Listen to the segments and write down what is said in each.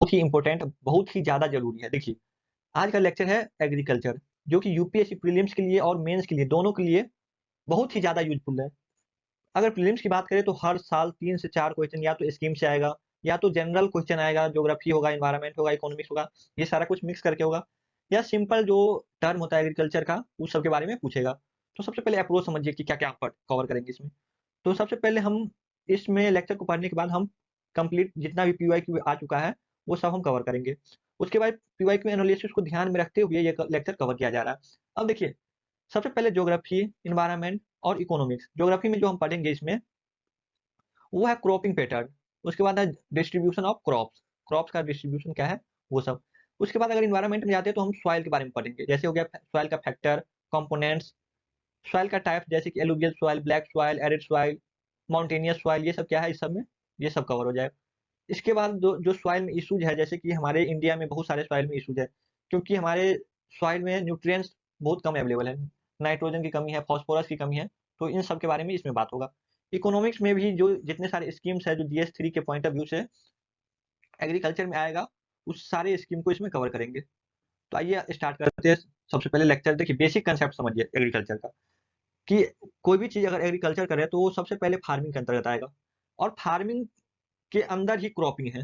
बहुत ही इंपॉर्टेंट, बहुत ही ज़्यादा ज़रूरी है। देखिए, आज का लेक्चर है एग्रीकल्चर, जो कि यूपीएससी प्रीलिम्स के लिए और मेंस के लिए, दोनों के लिए बहुत ही ज़्यादा यूज़फुल है। अगर प्रीलिम्स की बात करें तो हर साल 3 से 4 क्वेश्चन या तो स्कीम से आएगा, या तो जनरल क्वेश्चन आएगा, ज्योग्राफी होगा, एनवायरनमेंट होगा, इकोनॉमिक्स होगा, ये सारा कुछ मिक्स करके होगा, या सिंपल जो टर्म होता है एग्रीकल्चर का, उस सब के बारे में पूछेगा। तो सबसे पहले अप्रोच समझिए कि क्या-क्या आप कवर करेंगे इसमें। तो सबसे पहले हम इसमें लेक्चर को पढ़ने के बाद हम कंप्लीट जितना भी पीवाईक्यू आ चुका है, वो सब हम कवर करेंगे। उसके बाद पीवाईक्यू एनालिसिस को ध्यान में रखते हुए ये लेक्चर कवर किया जा रहा है। अब देखिए, सबसे पहले ज्योग्राफी, एनवायरनमेंट और इकोनॉमिक्स। ज्योग्राफी में जो हम पढ़ेंगे इसमें, वो है क्रॉपिंग पैटर्न। उसके बाद है डिस्ट्रीब्यूशन ऑफ क्रॉप्स, क्रॉप्स का डिस्ट्रीब्यूशन क्या है, वो सब। उसके बाद अगर एनवायरनमेंट में जाते हैं तो हम सॉइल के बारे में पढ़ेंगे, जैसे हो गया सॉइल का फैक्टर, कंपोनेंट्स, सॉइल का टाइप जैसे कि alluvial soil, black soil, arid soil, mountainous soil, ये सब क्या है, इस सब में ये सब कवर हो जाएगा। इसके बाद जो जो सॉइल में इशूज है, जैसे कि हमारे इंडिया में बहुत सारे सॉइल में इशूज है, क्योंकि हमारे सॉइल में न्यूट्रिएंट्स बहुत कम अवेलेबल है, नाइट्रोजन की कमी है, फास्फोरस की कमी है, तो इन सब के बारे में इसमें बात होगा। इकोनॉमिक्स में भी जो जितने सारे स्कीम्स है, जो जीएस 3 के पॉइंट ऑफ व्यू से एग्रीकल्चर में आएगा, उस सारे स्कीम को इसमें कवर करेंगे। तो आइए स्टार्ट करते हैं। सबसे पहले लेक्चर देखिए, बेसिक कंसेप्ट समझिए एग्रीकल्चर का, कि कोई भी चीज अगर एग्रीकल्चर करे तो वो सबसे पहले फार्मिंग के अंतर्गत आएगा, और फार्मिंग के अंदर ही क्रॉपिंग है।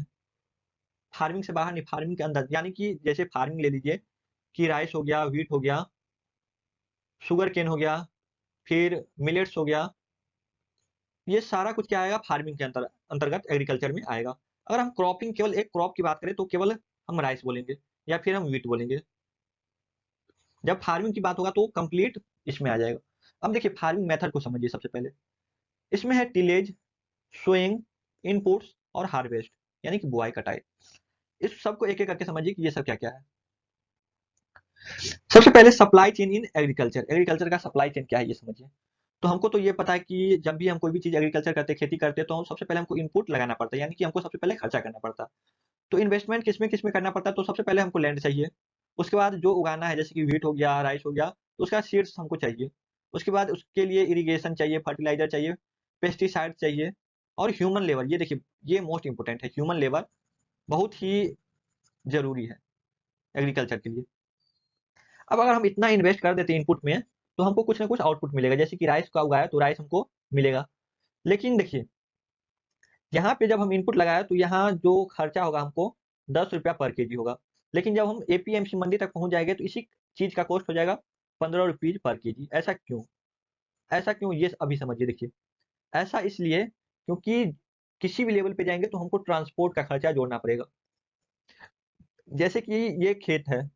फार्मिंग से बाहर नहीं, फार्मिंग के अंदर, यानी कि जैसे फार्मिंग ले लीजिए कि राइस हो गया, व्हीट हो गया, शुगर केन हो गया, फिर मिलेट्स हो गया, ये सारा कुछ क्या आएगा, फार्मिंग के अंतर्गत एग्रीकल्चर में आएगा। अगर हम क्रॉपिंग, केवल एक क्रॉप की बात करें तो केवल हम राइस बोलेंगे, या फिर हम व्हीट बोलेंगे। जब फार्मिंग की बात होगा तो कंप्लीट इसमें आ जाएगा। अब देखिए, फार्मिंग मेथड को समझिए सबसे पहले। इसमें है टिलेज, सोइंग, इनपुट्स और हार्वेस्ट, यानी कि बुआई कटाई। इस सबको एक एक करके समझिए कि ये सब क्या क्या है। सबसे पहले supply chain in agriculture, agriculture का सप्लाई चेन क्या है ये समझिए। तो हमको तो ये पता है कि जब भी हम कोई भी चीज एग्रीकल्चर करते हैं, खेती करते हैं, तो हम सबसे पहले हमको इनपुट लगाना पड़ता है, यानी कि हमको सबसे पहले खर्चा करना पड़ता है। तो इन्वेस्टमेंट किसमें किसमें करना पड़ता है, तो सबसे पहले हमको लैंड चाहिए। उसके बाद जो उगाना है, जैसे कि व्हीट हो गया, राइस हो गया, तो उसका सीड्स हमको चाहिए। उसके बाद उसके लिए इरिगेशन चाहिए, फर्टिलाइजर चाहिए, पेस्टिसाइड चाहिए, और ह्यूमन लेबर। ये देखिए, ये मोस्ट इंपोर्टेंट है, ह्यूमन लेबर बहुत ही जरूरी है एग्रीकल्चर के लिए। अब अगर हम इतना इन्वेस्ट कर देते हैं इनपुट में, तो हमको कुछ ना कुछ आउटपुट मिलेगा, जैसे कि राइस का उगाया तो राइस हमको मिलेगा। लेकिन देखिए, यहाँ पे जब हम इनपुट लगाया तो यहाँ जो खर्चा होगा हमको 10 रुपया पर केजी होगा। लेकिन जब हम एपीएमसी मंडी तक पहुंच जाएंगे तो इसी चीज का कॉस्ट हो जाएगा 15 रुपीज पर केजी। ऐसा क्यों, ऐसा क्यों, ये अभी समझिए। देखिए, ऐसा इसलिए क्योंकि किसी भी लेवल पे जाएंगे तो हमको ट्रांसपोर्ट का खर्चा जोड़ना पड़ेगा। जैसे कि ये खेत है,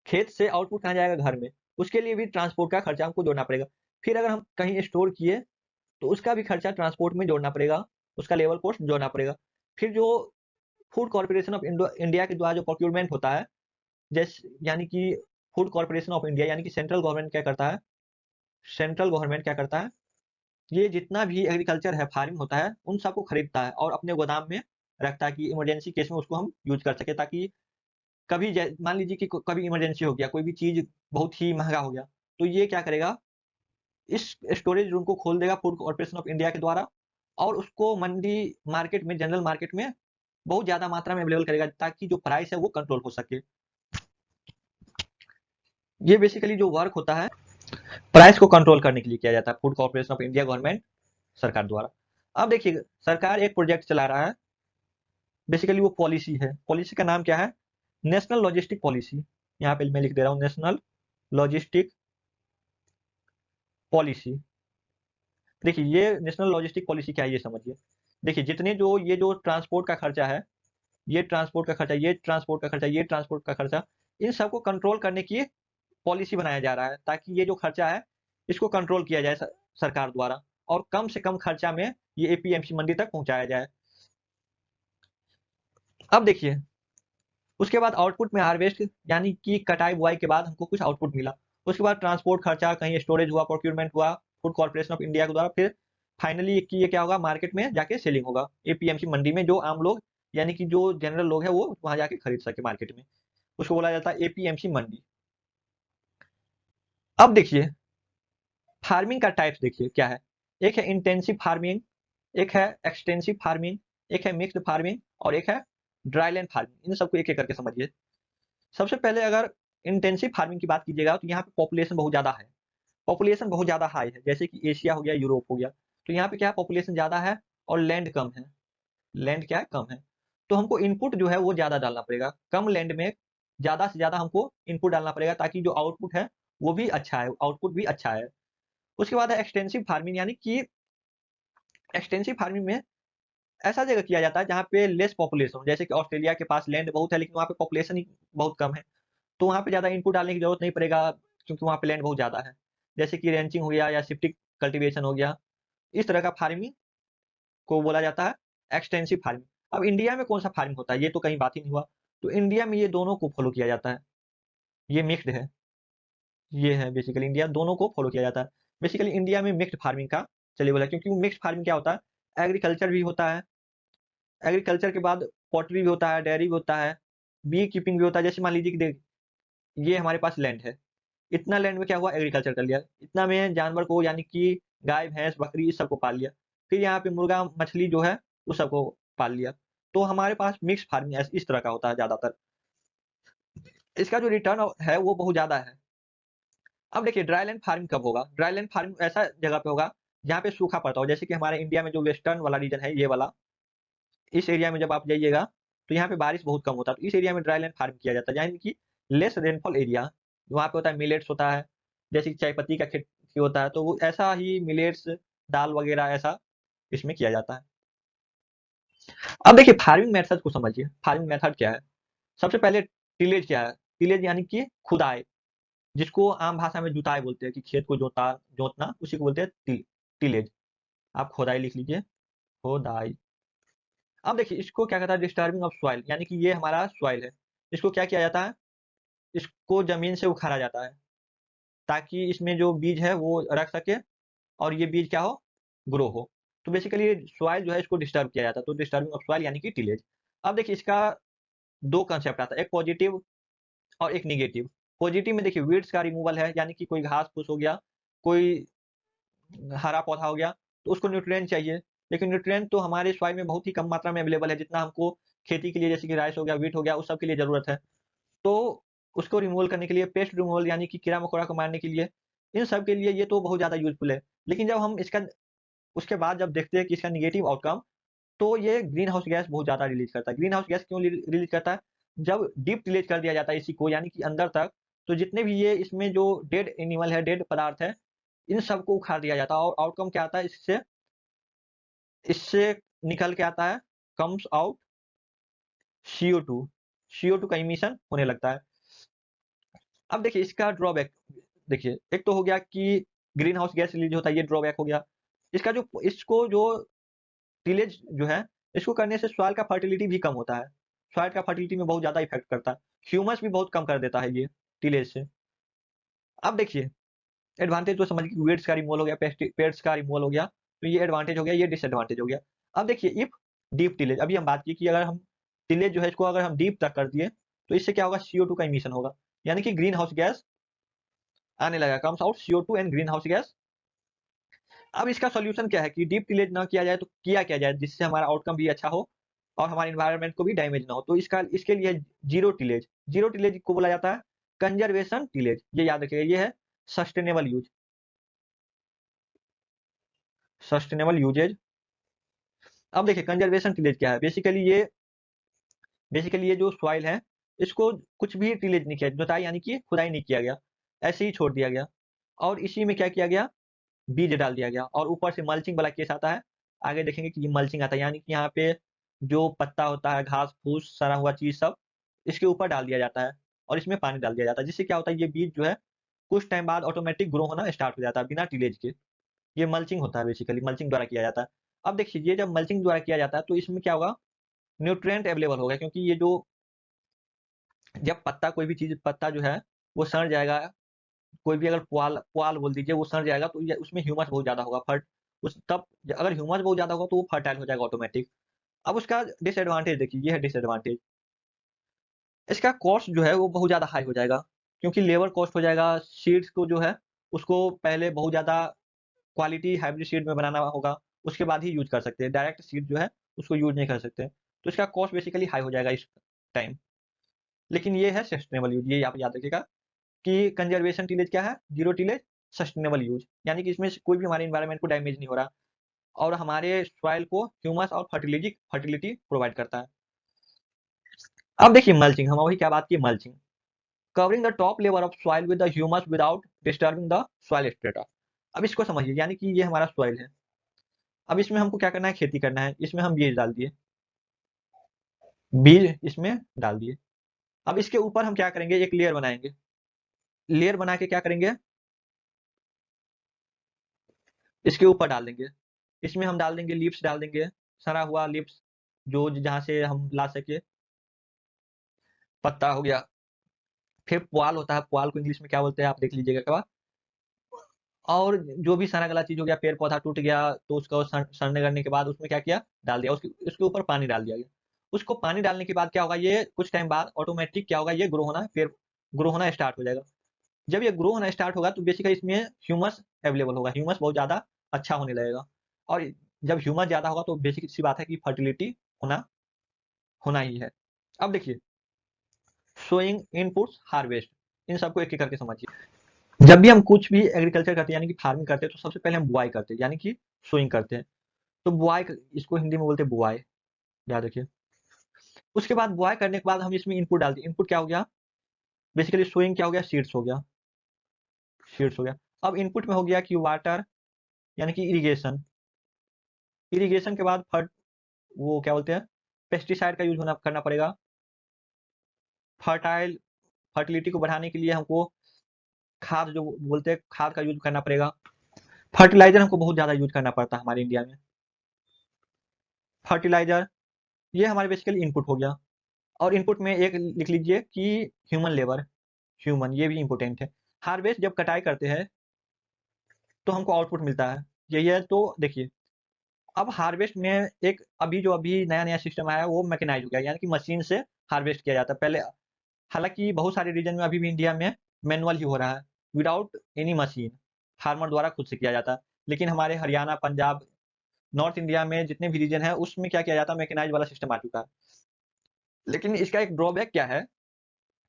खेत से आउटपुट कहाँ जाएगा, घर में, उसके लिए भी ट्रांसपोर्ट का खर्चा हमको जोड़ना पड़ेगा। फिर अगर हम कहीं स्टोर किए तो उसका भी खर्चा ट्रांसपोर्ट में जोड़ना पड़ेगा, उसका लेवल कॉस्ट जोड़ना पड़ेगा। फिर जो फूड कॉर्पोरेशन ऑफ इंडिया के द्वारा जो प्रोक्योरमेंट होता है, जैसे यानी कि फूड कॉर्पोरेशन ऑफ इंडिया, यानी कि सेंट्रल गवर्नमेंट क्या करता है, सेंट्रल गवर्नमेंट क्या करता है, ये जितना भी एग्रीकल्चर है, फार्मिंग होता है, उन सबको खरीदता है और अपने गोदाम में रखता है, कि इमरजेंसी केस में उसको हम यूज कर सके। ताकि कभी मान लीजिए कि कभी इमरजेंसी हो गया, कोई भी चीज बहुत ही महंगा हो गया, तो ये क्या करेगा, इस स्टोरेज रूम को खोल देगा फूड कॉर्पोरेशन ऑफ इंडिया के द्वारा, और उसको मंडी मार्केट में, जनरल मार्केट में बहुत ज्यादा मात्रा में अवेलेबल करेगा, ताकि जो प्राइस है वो कंट्रोल हो सके। ये बेसिकली जो वर्क होता है, प्राइस को कंट्रोल करने के लिए किया जाता है, food corporation of India government, सरकार द्वारा। अब देखिए, सरकार एक प्रोजेक्ट चला रहा है, बेसिकली वो पॉलिसी है। पॉलिसी का नाम क्या है, नेशनल लॉजिस्टिक पॉलिसी। यहाँ पे मैं लिख दे रहा हूँ, नेशनल लॉजिस्टिक पॉलिसी। देखिए, ये नेशनल लॉजिस्टिक पॉलिसी क्या है ये समझिए। देखिए, जितने जो ये जो ट्रांसपोर्ट का खर्चा है, ये ट्रांसपोर्ट का खर्चा, ये ट्रांसपोर्ट का खर्चा, ये ट्रांसपोर्ट का खर्चा, इन सबको कंट्रोल करने की पॉलिसी बनाया जा रहा है, ताकि ये जो खर्चा है इसको कंट्रोल किया जाए सरकार द्वारा, और कम से कम खर्चा में ये एपीएमसी मंडी तक पहुंचाया जाए। अब देखिए, उसके बाद आउटपुट में हार्वेस्ट, यानी कि कटाई बुआई के बाद हमको कुछ आउटपुट मिला। उसके बाद ट्रांसपोर्ट खर्चा, कहीं स्टोरेज हुआ, प्रोक्योरमेंट हुआ फूड कॉर्पोरेशन ऑफ इंडिया के द्वारा, फिर फाइनली कि ये क्या होगा, मार्केट में जाके सेलिंग होगा, एपीएमसी मंडी में, जो आम लोग, यानी कि जो जनरल लोग हैं, वो वहां जाके खरीद सके मार्केट में। उसको बोला जाता है एपीएमसी मंडी। अब देखिए, फार्मिंग का टाइप्स देखिए क्या है। एक है इंटेंसिव फार्मिंग, एक है एक्सटेंसिव फार्मिंग, एक है मिक्स्ड फार्मिंग, और एक है ड्राई लैंड फार्मिंग, इन सबको एक-एक करके समझिए। सबसे पहले अगर इंटेंसिव फार्मिंग की बात कीजिएगा तो यहाँ पे पॉपुलेशन बहुत ज़्यादा है। पॉपुलेशन बहुत ज़्यादा हाई है, जैसे कि एशिया हो गया, यूरोप हो गया। तो यहाँ पे क्या है, पॉपुलेशन ज़्यादा है और लैंड कम है। लैंड क्या है, कम है। तो हमको इनपुट जो है वो ज़्यादा डालना पड़ेगा। कम लैंड में ज़्यादा से ज़्यादा हमको इनपुट डालना पड़ेगा ताकि जो आउटपुट है वो भी अच्छा है, आउटपुट भी अच्छा है। उसके बाद है एक्सटेंसिव फार्मिंग, यानी कि एक्सटेंसिव फार्मिंग में ऐसा जगह किया जाता है जहाँ पे लेस पॉपुलेशन हो। जैसे कि ऑस्ट्रेलिया के पास लैंड बहुत है लेकिन वहाँ पे पॉपुलेशन ही बहुत कम है। तो वहाँ पे ज़्यादा इनपुट डालने की ज़रूरत नहीं पड़ेगा क्योंकि वहाँ पे लैंड बहुत ज़्यादा है। जैसे कि रेंचिंग हो गया या शिफ्टिंग कल्टीवेशन हो गया, इस तरह का फार्मिंग को बोला जाता है एक्सटेंसिव फार्मिंग। अब इंडिया में कौन-सा फार्मिंग होता है, ये तो कहीं बात ही नहीं हुआ। तो इंडिया में ये दोनों को फॉलो किया जाता है। ये मिक्स्ड है, ये है बेसिकली इंडिया दोनों को फॉलो किया जाता है। बेसिकली इंडिया में मिक्स्ड फार्मिंग का चलिए बोला, क्योंकि मिक्स्ड फार्मिंग क्या होता है, एग्रीकल्चर भी होता है, एग्रीकल्चर के बाद पोल्ट्री भी होता है, डेयरी भी होता है, बी कीपिंग भी होता है। जैसे मान लीजिए कि ये हमारे पास लैंड है, इतना लैंड में क्या हुआ, एग्रीकल्चर कर लिया, इतना में जानवर को यानी कि गाय, भैंस, बकरी इस सबको पाल लिया। फिर यहाँ पे मुर्गा, मछली जो है उस सबको पाल लिया। तो हमारे पास मिक्स्ड फार्मिंग इस तरह का होता है ज़्यादातर। इसका जो रिटर्न है वो बहुत ज़्यादा है। अब देखिए ड्राई लैंड फार्मिंग कब होगा? ड्राई लैंड फार्मिंग ऐसा जगह पे होगा जहाँ पे सूखा पड़ता हो। जैसे कि हमारे इंडिया में जो वेस्टर्न वाला रीजन है, ये वाला, इस एरिया में जब आप जाइएगा तो यहाँ पे बारिश बहुत कम होता है। तो इस एरिया में ड्राई लैंड फार्मिंग किया जाता है, यानी कि लेस रेनफॉल एरिया। वहाँ पे होता है मिलेट्स होता है, जैसे कि चाय पत्ती का खेती होता है, तो वो ऐसा ही मिलेट्स, दाल वगैरह ऐसा इसमें किया जाता है। अब देखिए फार्मिंग मेथड को समझिए। फार्मिंग मेथड क्या है? सबसे पहले टिलेज क्या है? टिलेज यानी कि खुदाई, जिसको आम भाषा में जुताई बोलते हैं, कि खेत को जोतना उसी को बोलते हैं टिलेज। आप खोदाई लिख लीजिए, खोदाई। अब देखिए इसको क्या कहता है, डिस्टर्बिंग ऑफ सॉइल, यानी कि ये हमारा सॉइल है। इसको क्या किया जाता है, इसको जमीन से उखाड़ा जाता है ताकि इसमें जो बीज है वो रख सके और ये बीज क्या हो, ग्रो हो। तो बेसिकली सॉइल जो है इसको डिस्टर्ब किया जाता है। तो डिस्टर्बिंग ऑफ सॉइल यानी कि टिलेज। अब देखिए इसका दो कंसेप्ट आता है, एक पॉजिटिव और एक निगेटिव। पॉजिटिव में देखिए वीड्स का रिमूवल है, यानी कि कोई घास फूस हो गया, कोई हरा पौधा हो गया, तो उसको न्यूट्रिएंट चाहिए। लेकिन न्यूट्रिएंट तो हमारे सॉइल में बहुत ही कम मात्रा में अवेलेबल है, जितना हमको खेती के लिए, जैसे कि राइस हो गया, व्हीट हो गया, उस सब के लिए ज़रूरत है। तो उसको रिमूवल करने के लिए, पेस्ट रिमूवल यानी कि कीड़ा-मकोड़ा को मारने के लिए, इन सब के लिए ये तो बहुत ज़्यादा यूज़फुल है। लेकिन जब हम इसका उसके बाद जब देखते हैं कि इसका नेगेटिव आउटकम, तो ये ग्रीन हाउस गैस बहुत ज़्यादा रिलीज़ करता है। ग्रीन हाउस गैस क्यों रिलीज़ करता है? जब डीप टिलेज कर दिया जाता है इसी को, यानी कि अंदर तक, तो जितने भी ये इसमें जो डेड एनिमल है, डेड पदार्थ है, इन सबको उखाड़ दिया जाता है और आउटकम क्या आता है इससे? इससे निकल के आता है, कम्स आउट CO2। CO2 का इमिशन होने लगता है। अब देखिए इसका ड्रॉबैक देखिए, एक तो हो गया कि ग्रीन हाउस गैस रिलीज़ होता है, ये ड्रॉबैक हो गया। इसको जो टिलेज जो है, इसको करने से सॉइल का फर्टिलिटी भी कम होता है। सॉइल का फर्टिलिटी में बहुत ज़्यादा इफ़ेक्ट करता है। ह्यूमस भी बहुत कम कर देता है ये टिलेज से। अब देखिए एडवांटेज तो समझ लीजिए, वीड्स का रिमूवल हो गया, पेस्ट्स का रिमूवल हो गया, तो ये एडवांटेज हो गया, ये डिसएडवांटेज हो गया। अब देखिए इफ डीप टिलेज, अभी हम बात की कि अगर हम टिलेज जो है इसको अगर हम डीप तक कर दिए, तो इससे क्या होगा, CO2 का इमिशन होगा, यानी कि ग्रीन हाउस गैस आने लगा, comes out CO2 and green house gas. अब इसका सॉल्यूशन क्या है कि डीप टिलेज ना किया जाए तो किया जाए जिससे हमारा आउटकम भी अच्छा हो और हमारे एनवायरनमेंट को भी डैमेज ना हो। तो इसके लिए जीरो टिलेज। जीरो टिलेज को बोला जाता है कंजर्वेशन टिलेज। ये याद रखिएगा, ये है सस्टेनेबल यूज, सस्टेनेबल यूजेज। अब देखिए कंजर्वेशन टिलेज क्या है, बेसिकली ये जो सॉइल है, इसको कुछ भी टिलेज नहीं किया, जुताई यानी कि खुदाई नहीं किया गया, ऐसे ही छोड़ दिया गया और इसी में क्या किया गया, बीज डाल दिया गया और ऊपर से मल्चिंग वाला केस आता है। आगे देखेंगे कि ये मल्चिंग आता है, यानी कि यहाँ पे जो पत्ता होता है, घास-फूस, सड़ा हुआ चीज़ सब इसके ऊपर डाल दिया जाता है और इसमें पानी डाल दिया जाता है। जिससे क्या होता है, ये बीज जो है कुछ टाइम बाद ऑटोमेटिक ग्रो होना स्टार्ट हो जाता है बिना टिलेज के। ये मल्चिंग होता है, बेसिकली मल्चिंग द्वारा किया जाता है। अब देखिए ये जब मल्चिंग द्वारा किया जाता है तो इसमें क्या होगा, न्यूट्रिएंट अवेलेबल होगा, क्योंकि ये जो जब कोई भी चीज़ पत्ता जो है वो सड़ जाएगा, कोई भी अगर पुआल पुआल बोल दीजिए वो सड़ जाएगा, तो ये उसमें ह्यूमस बहुत ज़्यादा होगा, फर्ट उस तब अगर ह्यूमस बहुत ज़्यादा होगा तो वो फर्टाइल हो जाएगा ऑटोमेटिक। अब उसका डिसएडवांटेज देखिए, ये है डिसएडवांटेज। इसका कॉस्ट जो है वो बहुत ज़्यादा हाई हो जाएगा, क्योंकि लेबर कॉस्ट हो जाएगा, सीड्स को जो है उसको पहले बहुत ज़्यादा क्वालिटी हाइब्रिड सीड में बनाना होगा, उसके बाद ही यूज़ कर सकते हैं। डायरेक्ट सीड जो है उसको यूज़ नहीं कर सकते। तो इसका कॉस्ट बेसिकली हाई हो जाएगा इस टाइम। लेकिन ये है सस्टेनेबल यूज, ये आप याद रखिएगा कि कंजर्वेशन टिलेज क्या है, जीरो टिलेज सस्टेनेबल यूज, यानी कि इसमें कोई भी हमारे इन्वायरमेंट को डैमेज नहीं हो रहा और हमारे सॉइल को ह्यूमस और फर्टिलिटी प्रोवाइड करता है। अब देखिए मल्चिंग, हम वही क्या बात की, mulching covering the top level of soil with the humus without disturbing the soil strata. अब इसको समझिए, यानी कि ये हमारा सॉइल है, अब इसमें हमको क्या करना है, खेती करना है, इसमें हम बीज डाल दिए, बीज इसमें डाल दिए। अब इसके ऊपर हम क्या करेंगे, एक लेयर बनाएंगे, लेयर बना के क्या करेंगे, इसके ऊपर डाल देंगे, इसमें हम डाल देंगे लीव्स, डाल देंगे सड़ा हुआ लीव्स, जो जहां से हम ला सके, पत्ता हो गया, फिर पुआल होता है, पुआल को इंग्लिश में क्या बोलते हैं आप देख लीजिएगा क्या, और जो भी सड़ा गला चीज हो गया, पेड़ पौधा टूट गया तो उसको सड़ने करने के बाद उसमें क्या किया, डाल दिया, उसके ऊपर पानी डाल दिया गया। उसको पानी डालने के बाद क्या होगा, ये कुछ टाइम बाद ऑटोमेटिक क्या होगा, ये ग्रो होना, फिर ग्रो होना स्टार्ट हो जाएगा। जब ये ग्रो होना स्टार्ट होगा तो बेसिकली इसमें ह्यूमस अवेलेबल होगा, ह्यूमस बहुत ज्यादा अच्छा होने लगेगा, और जब ह्यूमस ज्यादा होगा तो बेसिक सी बात है कि फर्टिलिटी होना होना ही है। अब देखिए सोइंग, इनपुट्स, हार्वेस्ट, इन सबको एक एक करके समझिए। जब भी हम कुछ भी एग्रीकल्चर करते हैं यानी कि फार्मिंग करते हैं तो सबसे पहले हम बुआई करते हैं, यानी कि सोइंग करते हैं। तो बुआई, इसको हिंदी में बोलते हैं बुआई, याद रखिए। उसके बाद बुआई करने के बाद हम इसमें इनपुट डालते हैं, इनपुट क्या हो गया, बेसिकली सोइंग क्या हो गया, सीड्स हो गया, सीड्स हो गया। अब इनपुट में हो गया कि वाटर, यानी कि इरिगेशन, इरिगेशन के बाद वो क्या बोलते हैं, पेस्टिसाइड का यूज होना करना पड़ेगा, फर्टिलिटी को बढ़ाने के लिए हमको खाद जो बोलते हैं, खाद का यूज करना पड़ेगा। फर्टिलाइजर हमको बहुत ज्यादा यूज करना पड़ता है हमारे इंडिया में, फर्टिलाइजर, ये हमारे बेसिकली इनपुट हो गया। और इनपुट में एक लिख लीजिए कि ह्यूमन लेबर, ह्यूमन, ये भी इंपोर्टेंट है। हार्वेस्ट, जब कटाई करते हैं तो हमको आउटपुट मिलता है, यही है। तो देखिए अब हार्वेस्ट में एक अभी नया नया सिस्टम आया है, वो मैकेनाइज हो गया, यानी कि मशीन से हार्वेस्ट किया जाता है। पहले हालांकि बहुत सारे रीजन में अभी भी इंडिया में मैनुअल ही हो रहा है, विदाउट एनी मशीन, फार्मर द्वारा खुद से किया जाता है। लेकिन हमारे हरियाणा, पंजाब, नॉर्थ इंडिया में जितने भी रीजन है उसमें क्या किया जाता है, मैकेनाइज वाला सिस्टम आ चुका है। लेकिन इसका एक ड्रॉबैक क्या है,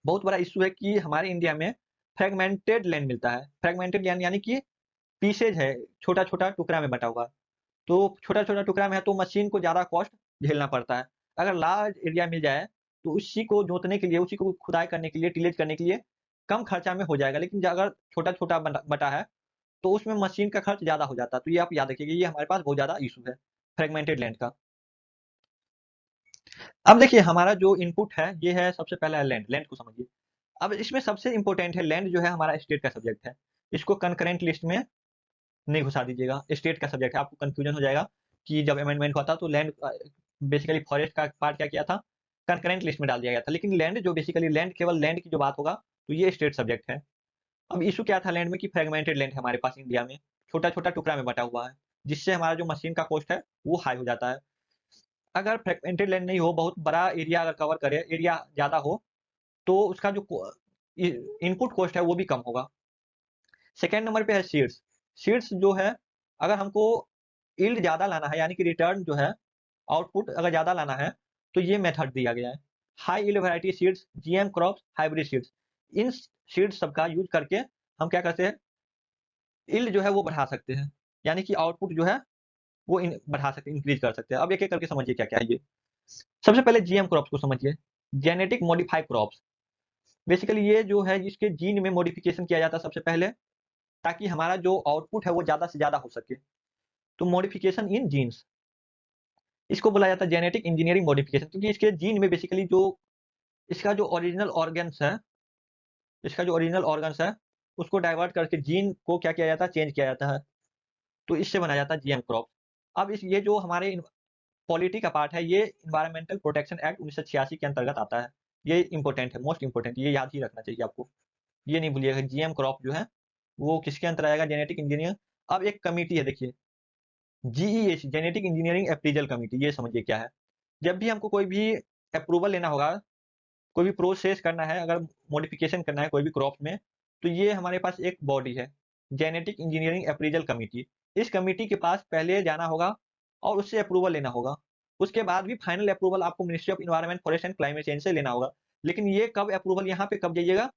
बहुत बड़ा इशू है कि हमारे इंडिया में फ्रेगमेंटेड लैंड मिलता है। फ्रेगमेंटेड लैंड यानी कि पीसेज है, छोटा छोटा टुकड़ा में बटा हुआ, तो छोटा छोटा टुकड़ा में है तो मशीन को ज्यादा कॉस्ट झेलना पड़ता है। अगर लार्ज एरिया मिल जाए तो उसी को जोतने के लिए, उसी को खुदाई करने के लिए, टिलेज करने के लिए कम खर्चा में हो जाएगा। लेकिन अगर छोटा छोटा बटा है तो उसमें मशीन का खर्च ज्यादा हो जाता है। तो ये आप याद रखिएगा, ये हमारे पास बहुत ज्यादा इशू है फ्रेगमेंटेड लैंड का। अब देखिए हमारा जो इनपुट है ये है, सबसे पहला लैंड, लैंड को समझिए। अब इसमें सबसे इंपॉर्टेंट है लैंड, जो है हमारा स्टेट का सब्जेक्ट है, इसको कंकरेंट लिस्ट में नहीं घुसा दीजिएगा, स्टेट का सब्जेक्ट है, आपको कंफ्यूजन हो जाएगा कि जब अमेंडमेंट हुआ था तो लैंड, बेसिकली फॉरेस्ट का पार्ट क्या किया था, कंकरेंट लिस्ट में डाल दिया गया था। लेकिन लैंड जो बेसिकली लैंड, केवल लैंड की जो बात होगा तो ये स्टेट सब्जेक्ट है। अब इशू क्या था लैंड में, कि फ्रेगमेंटेड लैंड है हमारे पास इंडिया में, छोटा छोटा टुकड़ा में बटा हुआ है, जिससे हमारा जो मशीन का कॉस्ट है वो हाई हो जाता है। अगर फ्रेगमेंटेड लैंड नहीं हो, बहुत बड़ा एरिया अगर कवर करे, एरिया ज्यादा हो, तो उसका जो इनपुट कॉस्ट है वो भी कम होगा। सेकेंड नंबर पे है सीड्स। सीड्स जो है, अगर हमको यील्ड ज्यादा लाना है, यानी कि रिटर्न जो है, आउटपुट अगर ज्यादा लाना है, तो ये मेथड दिया गया है, high yield variety seeds, GM crops, hybrid seeds. इन सीड्स सबका यूज करके हम क्या करते हैं, यील्ड जो है वो बढ़ा सकते हैं, यानी कि आउटपुट जो है वो बढ़ा सकते हैं, इंक्रीज कर सकते हैं। अब एक एक करके समझिए क्या क्या है ये। सबसे पहले जीएम क्रॉप्स को समझिए, जेनेटिक मॉडिफाइड क्रॉप्स। बेसिकली ये जो है, इसके जीन में मॉडिफिकेशन किया जाता है सबसे पहले, ताकि हमारा जो आउटपुट है वो ज्यादा से ज्यादा हो सके। तो मॉडिफिकेशन इन जीन्स, इसको बोला जाता है जेनेटिक इंजीनियरिंग मॉडिफिकेशन, क्योंकि इसके जीन में बेसिकली जो इसका जो ओरिजिनल ऑर्गन्स है, इसका जो ओरिजिनल ऑर्गन्स है उसको डाइवर्ट करके जीन को क्या किया जाता है, चेंज किया जाता है। तो इससे बना जाता है जीएम क्रॉप। अब इस ये जो हमारे पॉलिटी का पार्ट है, ये इन्वायरमेंटल प्रोटेक्शन एक्ट 1986 के अंतर्गत आता है। ये इंपॉर्टेंट है, मोस्ट इंपॉर्टेंट, ये याद ही रखना चाहिए आपको, ये नहीं भूलिएगा। जीएम क्रॉप जो है वो किसके अंतर आएगा, जेनेटिक इंजीनियर। अब एक कमिटी है देखिए, GEAC, genetic engineering appraisal committee, ये समझिए क्या है। जब भी हमको कोई भी अप्रूवल लेना होगा, कोई भी प्रोसेस करना है, अगर मॉडिफिकेशन करना है कोई भी क्रॉप में, तो ये हमारे पास एक बॉडी है, जेनेटिक इंजीनियरिंग अप्रीजल कमिटी। इस कमिटी के पास पहले जाना होगा और उससे अप्रूवल लेना होगा। उसके बाद भी फाइनल अप्रूवल आपको ministry of environment forest and climate change से लेना होगा। लेकिन ये कब अप्रूवल यहाँ पे कब जाइएगा,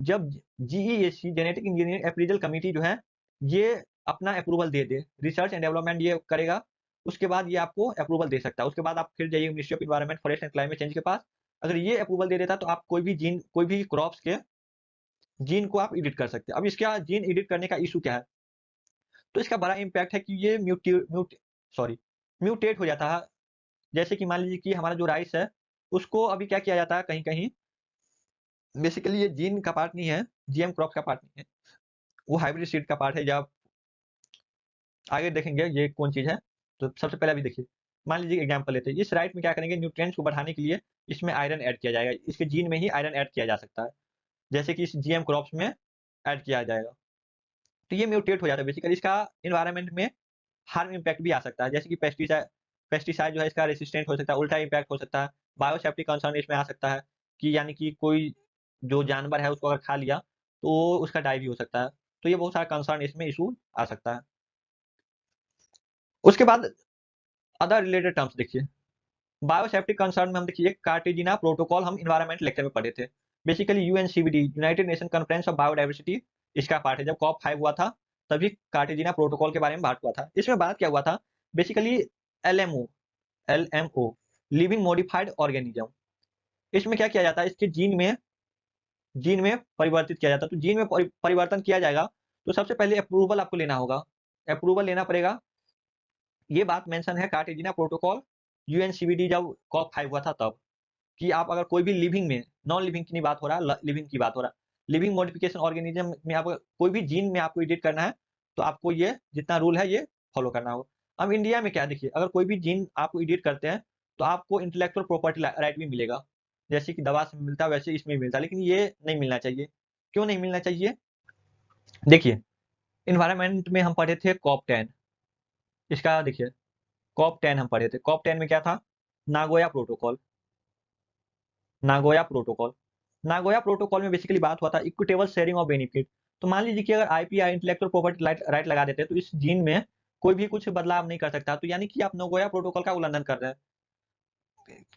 जब GEAC genetic engineering appraisal committee जो है ये अपना approval they they, research and development ये करेगा, उसके बाद ये आपको अप्रूवल दे सकता है। उसके बाद आप फिर जाइए ministry of environment forest and climate change के पास, अगर ये अप्रूवल दे देता तो आप कोई भी जीन, कोई भी क्रॉप्स के जीन को आप एडिट कर सकते हैं। अब इसका जीन एडिट करने का इशू क्या है, तो इसका बड़ा इम्पैक्ट है कि ये म्यूटेट हो जाता है। जैसे कि मान लीजिए कि हमारा जो राइस है उसको अभी क्या किया जाता है, कहीं कहीं बेसिकली ये जीन का पार्ट नहीं है, जीएम क्रॉप का पार्ट नहीं है, वो हाइब्रिड सीड का पार्ट है। जब आगे देखेंगे ये कौन चीज है, तो सबसे पहले अभी देखिए, मान लीजिए एग्जांपल लेते हैं, इस राइट में क्या करेंगे, न्यूट्रिएंट्स को बढ़ाने के लिए इसमें आयरन ऐड किया जाएगा, इसके जीन में ही आयरन ऐड किया जा सकता है, जैसे कि इस जीएम क्रॉप्स में ऐड किया जाएगा। तो ये म्यूटेट हो जाता है, बेसिकली इसका इन्वायरमेंट में हार्म इम्पैक्ट भी आ सकता है, जैसे कि पेस्टिसाइड जो है इसका रेसिस्टेंट हो सकता है, उल्टा इम्पैक्ट हो सकता है, बायोसेफ्टी कंसर्न इसमें आ सकता है कि यानी कि कोई जो जानवर है उसको अगर खा लिया तो उसका डाई भी हो सकता है। तो ये बहुत सारा कंसर्न इसमें इशू आ सकता है। उसके बाद अदर रिलेटेड टर्म्स देखिए, बायोसेफ्टी कंसर्न में हम देखिए कार्टेजिना प्रोटोकॉल हम इन्वायरमेंट लेक्चर में पढ़े थे। Basically UNCBD United Nation conference of biodiversity इसका पार्ट है। जब COP5 हुआ था तभी कार्टेजिना प्रोटोकॉल के बारे में बात हुआ था। इसमें बात क्या हुआ था, basically LMO living modified organism, इसमें क्या किया जाता है, इसके जीन में परिवर्तित किया जाता है। तो जीन में परिवर्तन किया जाएगा तो सबसे पहले अप्रूवल आपको लेना होगा, अप्रूवल लेना पड़ेगा। ये बात मेंशन है कार्टेजिना प्रोटोकॉल यूएनसीबीडी जब COP5 हुआ था तब, कि आप अगर कोई भी लिविंग में, नॉन लिविंग की नहीं बात हो रहा, लिविंग की बात हो रहा, लिविंग मॉडिफिकेशन ऑर्गेनिज्म में आप कोई भी जीन में आपको एडिट करना है तो आपको ये जितना रूल है ये फॉलो करना होगा। अब इंडिया में क्या देखिए, अगर कोई भी जीन आपको एडिट करते हैं तो आपको इंटेलेक्चुअल प्रॉपर्टी राइट भी मिलेगा, जैसे कि दवा से मिलता है वैसे इसमें भी मिलता है, लेकिन ये नहीं मिलना चाहिए। क्यों नहीं मिलना चाहिए, देखिए इन्वायरमेंट में हम पढ़े थे COP10, इसका देखिए COP10 हम पढ़े थे, COP10 में क्या था, Nagoya protocol. Nagoya protocol Nagoya protocol में बेसिकली बात हुआ था इक्विटेबल शेयरिंग ऑफ बेनिफिट। तो मान लीजिए कि अगर आईपीआई इंटेलेक्चुअल प्रॉपर्टी राइट लगा देते हैं तो इस जीन में कोई भी कुछ बदलाव नहीं कर सकता, तो यानी कि आप नागोया प्रोटोकॉल का उल्लंघन कर रहे हैं,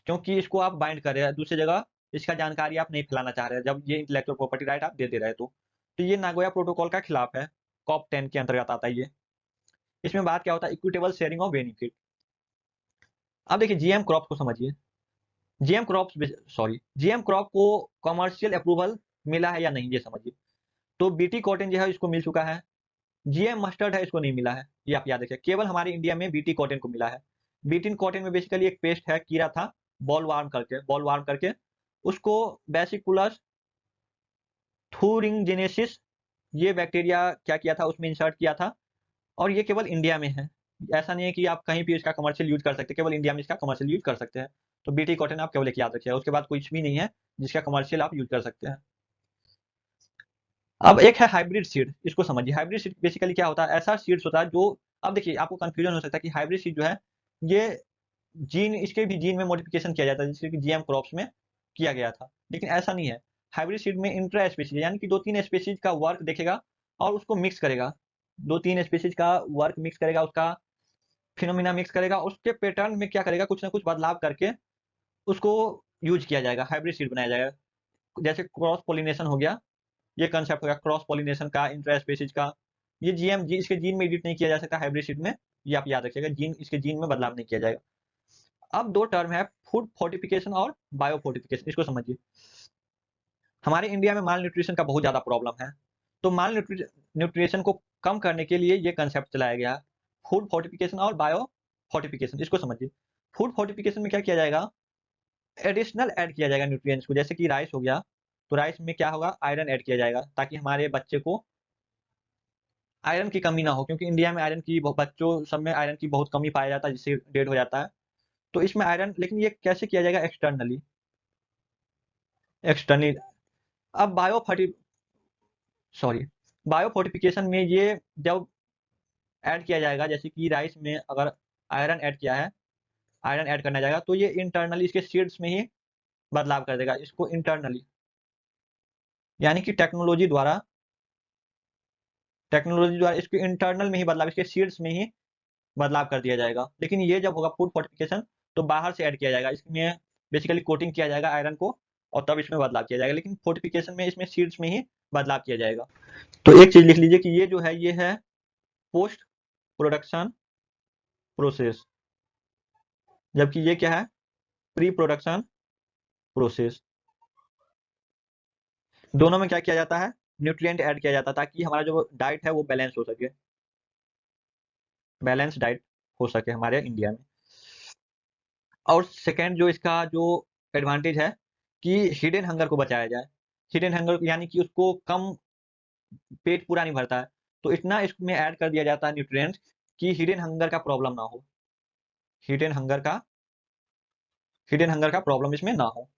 क्योंकि इसको आप बाइंड कर रहे हैं दूसरी जगह, इसका जानकारी आप नहीं फैलाना चाह रहे हैं जब ये इंटेलेक्चुअल प्रॉपर्टी राइट आप दे दे रहे हैं। तो ये नागोया प्रोटोकॉल का खिलाफ है, COP10 के अंतर्गत आता है ये। इसमें बात क्या होता है, इक्विटेबल शेयरिंग ऑफ बेनिफिट। अब देखिए जीएम क्रॉप को समझिए, जीएम क्रॉप को कमर्शियल अप्रूवल मिला है या नहीं ये समझिए। तो बीटी कॉटन जो है इसको मिल चुका है, जीएम मस्टर्ड है इसको नहीं मिला है, ये आप याद रखिए, केवल हमारे इंडिया में बीटी कॉटन को मिला है। बीटी कॉटन में बेसिकली एक पेस्ट है, कीड़ा था बॉल वार्म करके उसको बेसिकुलस थूरिंजेनेसिस ये बैक्टीरिया क्या किया था उसमें इंसर्ट किया था, और ये केवल इंडिया में है। ऐसा नहीं है कि आप कहीं भी इसका कमर्शियल यूज कर सकते, केवल इंडिया में इसका कमर्शियल यूज कर सकते हैं। तो बीटी कॉटन आप केवल एक याद रखिए, उसके बाद कुछ भी नहीं है जिसका कमर्शियल आप यूज कर सकते हैं। अब एक है हाइब्रिड सीड, इसको समझिए। हाइब्रिड सीड बेसिकली क्या होता है, ऐसा सीड्स होता है जो, अब देखिए आपको कंफ्यूजन हो सकता है कि हाइब्रिड सीड जो है ये जीन, इसके भी जीन में मॉडिफिकेशन किया जाता है जैसे कि जीएम क्रॉप्स में किया गया था, लेकिन ऐसा नहीं है। हाइब्रिड सीड में इंट्रा स्पीशीज यानी कि 2-3 स्पीशीज का वर्क देखेगा और उसको मिक्स करेगा, 2-3 स्पीशीज का वर्क मिक्स करेगा, उसका फिनोमिना मिक्स करेगा, उसके पैटर्न में क्या करेगा, कुछ ना कुछ बदलाव करके उसको यूज किया जाएगा, हाइब्रिड सीड बनाया जाएगा। जैसे क्रॉस पोलिनेशन हो गया, ये कंसेप्ट हो गया क्रॉस पोलिनेशन का, इंट्रा स्पीशीज का। ये जीएम जी इसके जीन में एडिट नहीं किया जा सकता हाइब्रिड सीड में, ये आप याद रखिएगा, जीन इसके जीन में बदलाव नहीं किया जाएगा। अब दो टर्म है, फूड फोर्टिफिकेशन और बायो फोर्टिफिकेशन, इसको समझिए। हमारे इंडिया में माल न्यूट्रिशन का बहुत ज्यादा प्रॉब्लम है, तो माल न्यूट्रिशन को कम करने के लिए ये कंसेप्ट चलाया गया, फूड फोर्टिफिकेशन और बायो फोर्टिफिकेशन, इसको समझिए। फूड फोर्टिफिकेशन में क्या किया जाएगा, एडिशनल ऐड किया जाएगा न्यूट्रिएंट्स को, जैसे कि राइस हो गया तो राइस में क्या होगा, आयरन ऐड किया जाएगा ताकि हमारे बच्चे को आयरन की कमी ना हो, क्योंकि इंडिया में आयरन की बच्चों सब में आयरन की बहुत कमी पाया जाता है जिससे डेड हो जाता है। तो इसमें आयरन, लेकिन ये कैसे किया जाएगा, एक्सटर्नली एक्सटर्नली। अब बायो फोर्टिफिकेशन में ये जब ऐड किया जाएगा, जैसे कि राइस में अगर आयरन ऐड किया है, आयरन ऐड करना जाएगा तो ये इंटरनली इसके सीड्स में ही बदलाव कर देगा, इसको इंटरनली यानी कि टेक्नोलॉजी द्वारा इसके इंटरनल में ही बदलाव, इसके सीड्स में ही बदलाव कर दिया जाएगा। लेकिन ये जब होगा फूड फोर्टिफिकेशन तो बाहर से ऐड किया जाएगा, इसमें बेसिकली कोटिंग किया जाएगा आयरन को और तब इसमें बदलाव किया जाएगा, लेकिन फोर्टिफिकेशन में इसमें सीड्स में ही बदलाव किया जाएगा। तो एक चीज लिख लीजिए कि ये जो है ये है पोस्ट प्रोडक्शन प्रोसेस, जबकि ये क्या है, प्री प्रोडक्शन प्रोसेस। दोनों में क्या किया जाता है, न्यूट्रिएंट ऐड किया जाता है ताकि हमारा जो डाइट है वो बैलेंस हो सके, बैलेंस डाइट हो सके हमारे इंडिया में। और सेकंड जो इसका जो एडवांटेज है कि हिडन हंगर को बचाया जाए। हिडन हंगर यानी कि उसको कम पेट पूरा नहीं भरता है, तो इतना इसमें ऐड कर दिया जाता है न्यूट्रिएंट्स कि हिडन हंगर का प्रॉब्लम ना हो, हिडन हंगर का प्रॉब्लम इसमें ना हो।